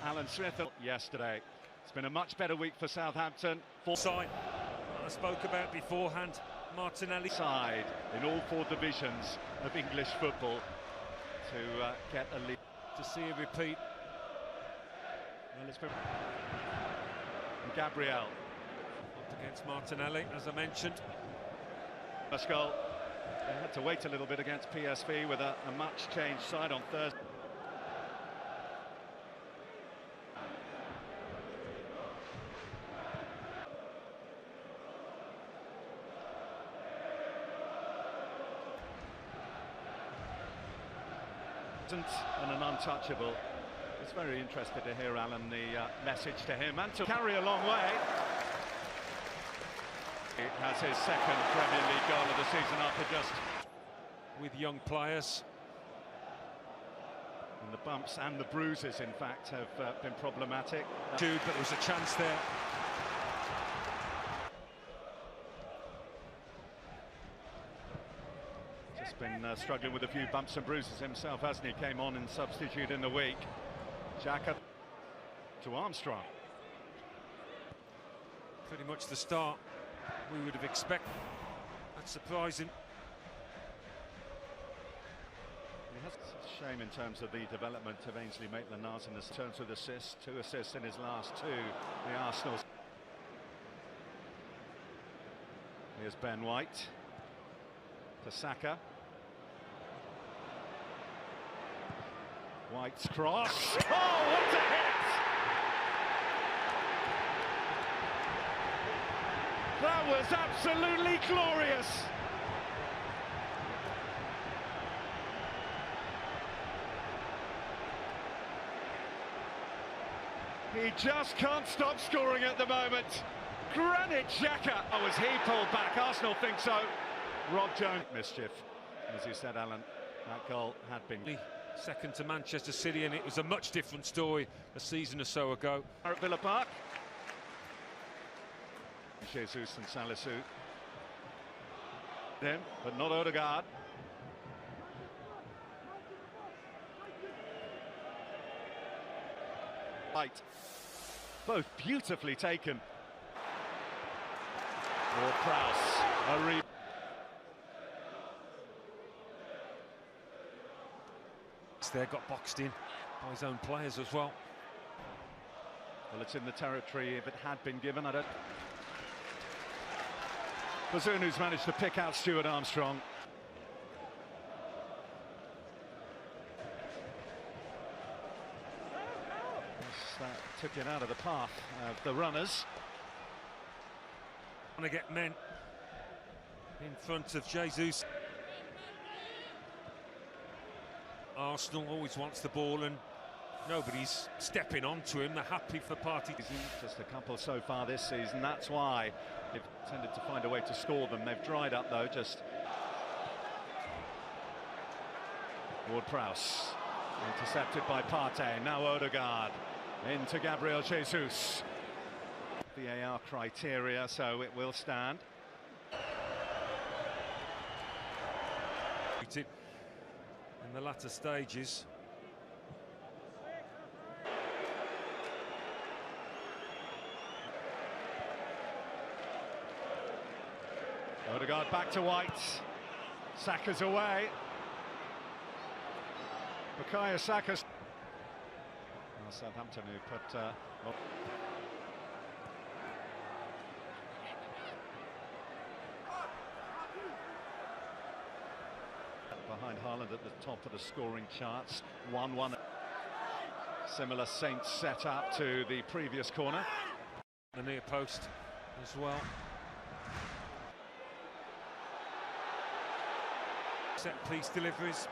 Alan Smith yesterday. It's been a much better week for Southampton. Side I spoke about beforehand, Martinelli. Side in all four divisions of English football to get a lead. To see a repeat. Well, it's been Gabriel Up against Martinelli, as I mentioned. Pascal. They had to wait a little bit against PSV with a much changed side on Thursday. And an untouchable. It's very interested to hear, Alan, the message to him and to carry a long way. He has his second Premier League goal of the season after just with young players. And the bumps and the bruises, in fact, have been problematic. Jude, but there was a chance there. Just been struggling with a few bumps and bruises himself, hasn't he? Came on in substitute in the week. Saka to Armstrong. Pretty much the start we would have expected. That's surprising. It's a shame in terms of the development of Ainsley Maitland-Niles in terms of assists. 2 assists in his last 2. The Arsenal. Here's Ben White to Saka. White's cross. Oh, what a hit! That was absolutely glorious. He just can't stop scoring at the moment. Granit Xhaka. Oh, as he pulled back, Arsenal think so. Rob Jones. Mischief. As you said, Alan, that goal had been second to Manchester City, and it was a much different story a season or so ago. At Villa Park. Jesus and Salisu. Him, but not Odegaard. Right. Both beautifully taken. Or Prowse. A rebound. There got boxed in by his own players as well. Well, it's in the territory if it had been given. I don't. Bazunu's managed to pick out Stuart Armstrong. That took it out of the path of the runners. Want to get men in front of Jesus. Arsenal always wants the ball and nobody's stepping onto him. They're happy for party. Just a couple so far this season. That's why they've tended to find a way to score them. They've dried up though. Just Ward-Prowse intercepted by Partey. Now Odegaard into Gabriel Jesus. VAR criteria, so it will stand. In the latter stages. Odegaard back to White. Saka's away. Bukayo Saka. Well, Southampton who put behind Haaland at the top of the scoring charts. 1-1. Similar Saints set up to the previous corner. The near post as well. Set piece deliveries.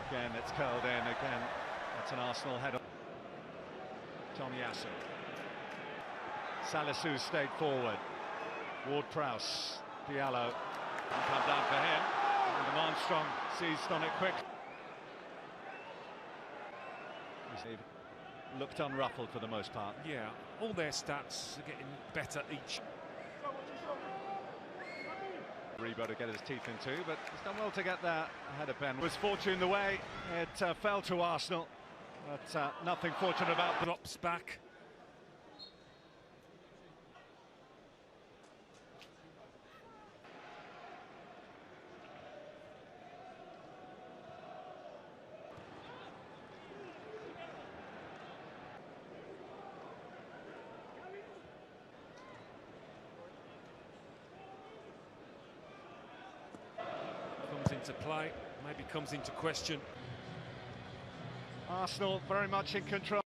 Again, it's curled in again. That's an Arsenal header. Tomiyasu. Salisu stayed forward. Ward-Prowse. Diallo. Come down for him. And Armstrong seized on it quick. Looked unruffled for the most part. Yeah, all their stats are getting better each. Rebo to get his teeth into, but he's done well to get that ahead of Ben. Was fortune the way it fell to Arsenal, but nothing fortunate about the Drops back. Comes into play, maybe comes into question. Arsenal very much in control.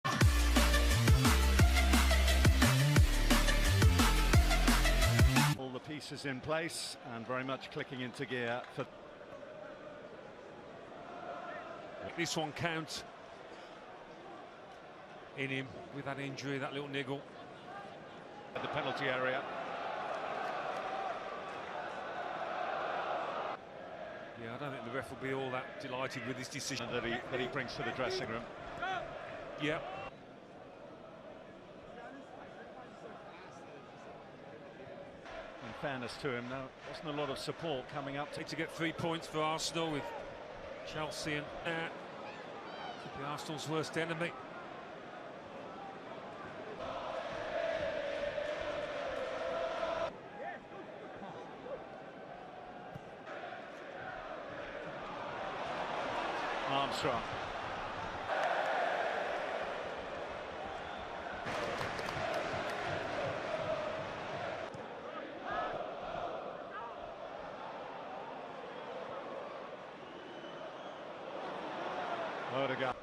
All the pieces in place and very much clicking into gear for This one counts in him with that injury, that little niggle. at the penalty area. Yeah, I don't think the ref will be all that delighted with his decision. That he brings to the dressing room. Yeah. In fairness to him, there wasn't a lot of support coming up To get 3 points for Arsenal with Chelsea and could be Arsenal's worst enemy. Armstrong. Odegaard.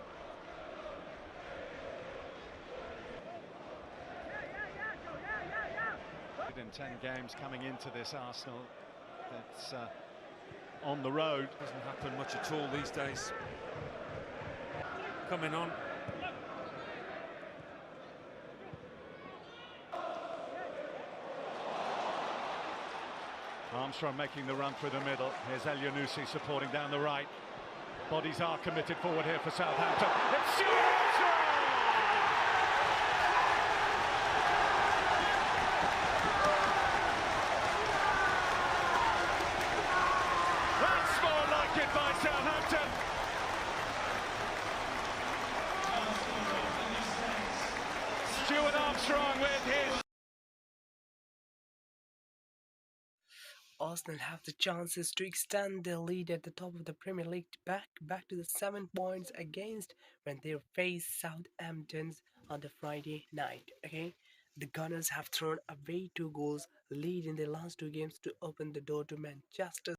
In 10 games coming into this Arsenal, it's on the road. Doesn't happen much at all these days. Coming on. Armstrong making the run through the middle. Here's El supporting down the right. Bodies are committed forward here for Southampton. It's Stuart Armstrong! That's more like it by Southampton. Stuart Armstrong with his... Arsenal have the chances to extend their lead at the top of the Premier League back to the 7 points against when they face Southampton on the Friday night. Okay, the Gunners have thrown away 2 goals lead in their last 2 games to open the door to Manchester